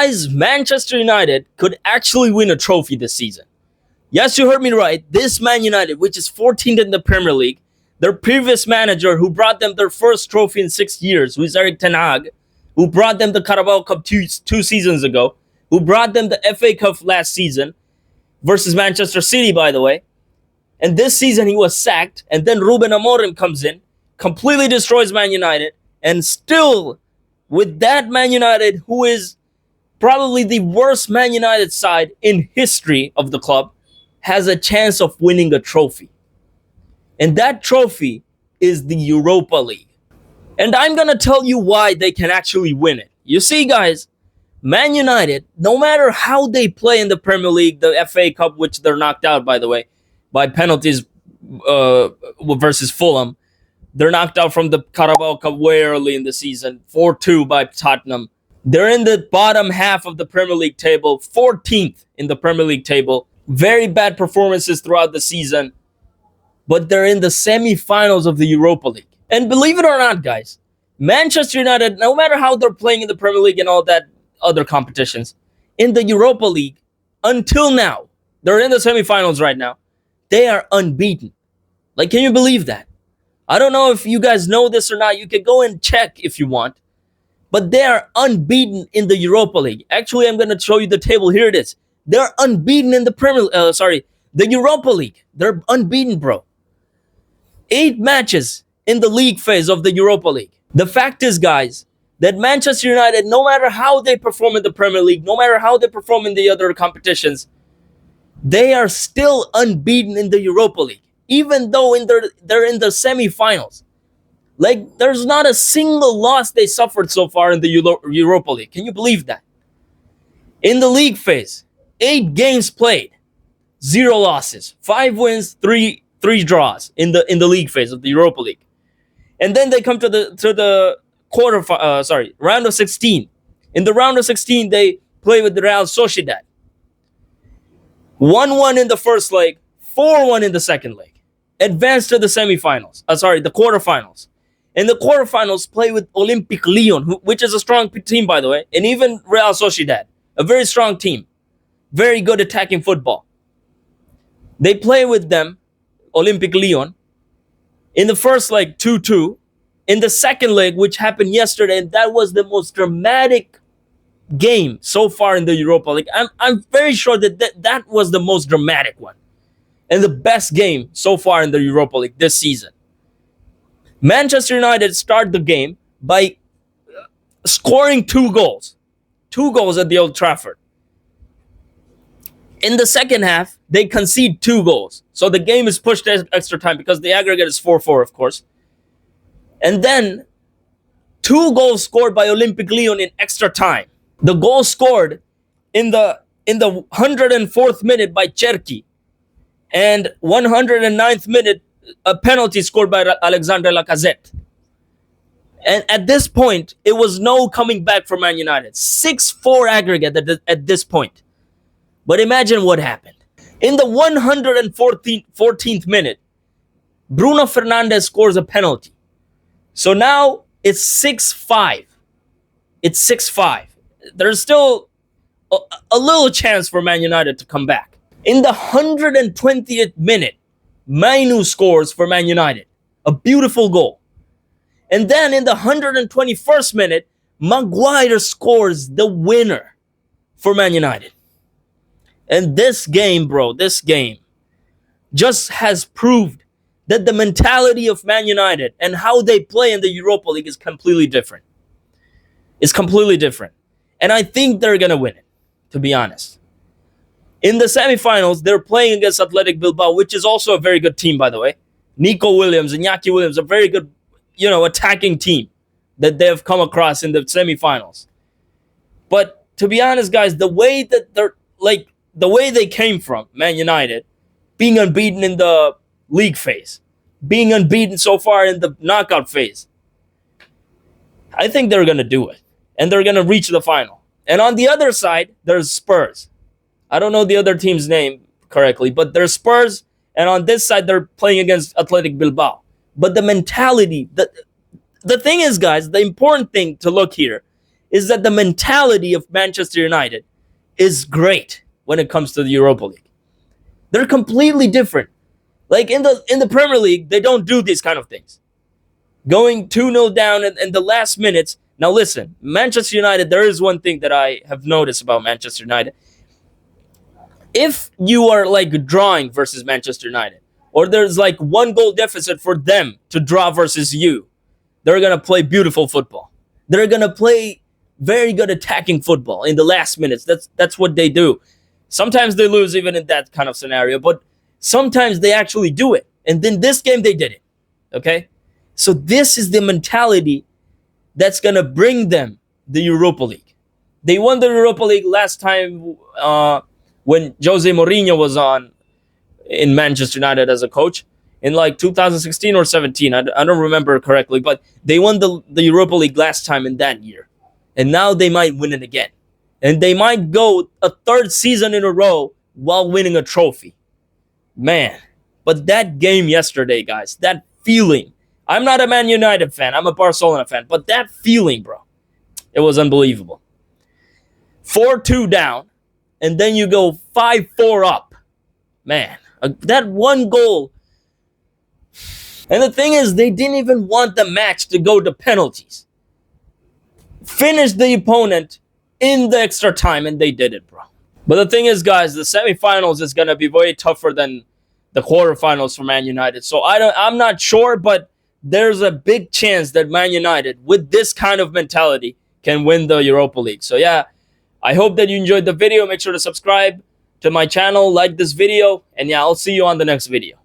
Guys, Manchester United could actually win a trophy this season. Yes, you heard me right. This Man United, which is 14th in the Premier League, their previous manager who brought them their first trophy in 6 years, who is Erik ten Hag, who brought them the Carabao Cup two seasons ago, who brought them the FA Cup last season versus Manchester City, by the way. And this season he was sacked, and then Ruben Amorim comes in, completely destroys Man United, and still, with that Man United, who is probably the worst Man United side in history of the club, has a chance of winning a trophy. And that trophy is the Europa League. And I'm going to tell you why they can actually win it. You see, guys, Man United, no matter how they play in the Premier League, the FA Cup, which they're knocked out, by the way, by penalties versus Fulham, they're knocked out from the Carabao Cup way early in the season, 4-2 by Tottenham. They're in the bottom half of the Premier League table, 14th in the Premier League table. Very bad performances throughout the season, but they're in the semi-finals of the Europa League. And believe it or not, guys, Manchester United, no matter how they're playing in the Premier League and all that other competitions, in the Europa League, until now, they're in the semi-finals right now, they are unbeaten. Like, can you believe that? I don't know if you guys know this or not. You can go and check if you want. But they are unbeaten in the Europa League. Actually, I'm going to show you the table. Here it is. They're unbeaten in the the Europa League. They're unbeaten, bro. 8 matches in the league phase of the Europa League. The fact is, guys, that Manchester United, no matter how they perform in the Premier League, no matter how they perform in the other competitions, they are still unbeaten in the Europa League, even though they're in the semi-finals. Like, there's not a single loss they suffered so far in the Europa League. Can you believe that? In the league phase, 8 games played, 0 losses, 5 wins, 3 draws in the league phase of the Europa League. And then they come to the round of 16. In the round of 16, they play with the Real Sociedad. 1-1 in the first leg, 4-1 in the second leg. Advance to the semifinals. The quarterfinals. In the quarterfinals, play with Olympique Lyon, which is a strong team, by the way, and even Real Sociedad, a very strong team, very good attacking football. They play with them, Olympique Lyon, in the first leg, 2-2. In the second leg, which happened yesterday, and that was the most dramatic game so far in the Europa League. I'm very sure that was the most dramatic one and the best game so far in the Europa League this season. Manchester United start the game by scoring 2 goals. 2 goals at the Old Trafford. In the second half, they concede 2 goals. So the game is pushed to extra time because the aggregate is 4-4, of course. And then 2 goals scored by Olympique Lyon in extra time. The goal scored in the 104th minute by Cherki, and 109th minute, a penalty scored by Alexandre Lacazette. And at this point, it was no coming back for Man United. 6-4 aggregate at this point. But imagine what happened. In the 114th minute, Bruno Fernandes scores a penalty. So now it's 6-5. It's 6-5. There's still a little chance for Man United to come back. In the 120th minute, Mainu scores for Man United. A beautiful goal. And then in the 121st minute, Maguire scores the winner for Man United. And this game, bro, just has proved that the mentality of Man United and how they play in the Europa League is completely different. It's completely different. And I think they're going to win it, to be honest. In the semifinals, they're playing against Athletic Bilbao, which is also a very good team, by the way. Nico Williams and Iñaki Williams, a very good, attacking team that they have come across in the semifinals. But to be honest, guys, the way they came from, Man United, being unbeaten in the league phase, being unbeaten so far in the knockout phase, I think they're going to do it. And they're going to reach the final. And on the other side, there's Spurs. I don't know the other team's name correctly, but there's Spurs. And on this side, they're playing against Athletic Bilbao. But the mentality, the thing is, guys, the important thing to look here is that the mentality of Manchester United is great when it comes to the Europa League. They're completely different. Like in the Premier League, they don't do these kind of things. Going 2-0 down in the last minutes. Now listen, Manchester United, there is one thing that I have noticed about Manchester United. If you are like drawing versus Manchester United, or there's like 1 goal deficit for them to draw versus you, they're going to play beautiful football. They're going to play very good attacking football in the last minutes. That's what they do. Sometimes they lose even in that kind of scenario, but sometimes they actually do it. And then this game, they did it. Okay? So this is the mentality that's going to bring them the Europa League. They won the Europa League last time when Jose Mourinho was on in Manchester United as a coach in like 2016 or 17. I don't remember correctly, but they won the Europa League last time in that year. And now they might win it again. And they might go a 3rd season in a row while winning a trophy. Man, but that game yesterday, guys, that feeling. I'm not a Man United fan. I'm a Barcelona fan. But that feeling, bro, it was unbelievable. 4-2 down, and then you go 5-4 up. Man, that 1 goal. And the thing is, they didn't even want the match to go to penalties. Finish the opponent in the extra time, and they did it, bro. But the thing is, guys, the semifinals is going to be way tougher than the quarterfinals for Man United. So I'm not sure, but there's a big chance that Man United, with this kind of mentality, can win the Europa League. So yeah, I hope that you enjoyed the video. Make sure to subscribe to my channel, like this video, and yeah, I'll see you on the next video.